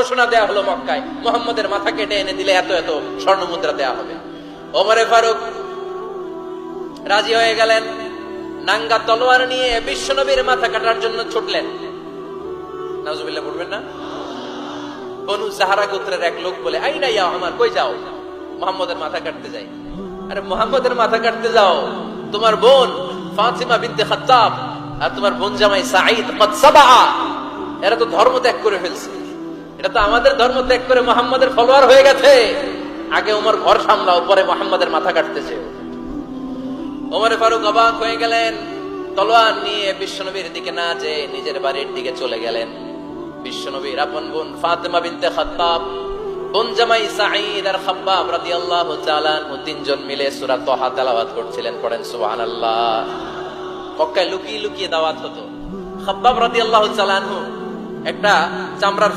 ঘোষণা দেয়া হলো মক্কায়, মুহাম্মদের মাথা কেটে এনে দিলে এত এত স্বর্ণ মুদ্রা দেয়া হবে। ওমরে ফারুক রাজি হয়ে গেলেন, নাঙ্গা তলোয়ার নিয়ে বিশ্বনবীর মাথা কাটার জন্য ছুটলেন। নাউজুবিল্লাহ পড়বেন না? বনু সাহারা গোত্রের এক লোক বলে, আইনা ইয়া আমার, কই যাও? মুহাম্মদের মাথা কাটতে যাই। আরে মুহাম্মদের মাথা কাটতে যাও? তোমার বোন ফাতিমা বিনতে খাত্তাব আর তোমার বোন জামাই সাঈদ কদ সাবা, এরা তো ধর্ম ত্যাগ করে ফেলছে। এটা তো আমাদের ধর্ম ত্যাগ করে মুহাম্মদের ফলোয়ার হয়ে গেছে। আগে ওমর ঘর সামলাও, পরে মুহাম্মদের মাথা কাটতেছে। ওমর ফারুক অবাক হয়ে গেলেন, তলোয়ার নিয়ে বিশ্বনবীর দিকে না যেয়ে নিজের বাড়ির দিকে চলে গেলেন। বিশ্বনবীর আপন বোন ফাতিমা বিনতে খাত্তাব, বোন জামাই সাঈদ আর খাব্বাব রাদিয়াল্লাহু তাআলা আনহু তিনজন মিলে সূরা তাহা তেলাওয়াত করছিলেন। পড়েন সুবহানাল্লাহ। মক্কায় লুকিয়ে লুকিয়ে দাওয়াত হতো। খাব্বাব রাদিয়াল্লাহু তাআলা আনহু একটা চামড়ার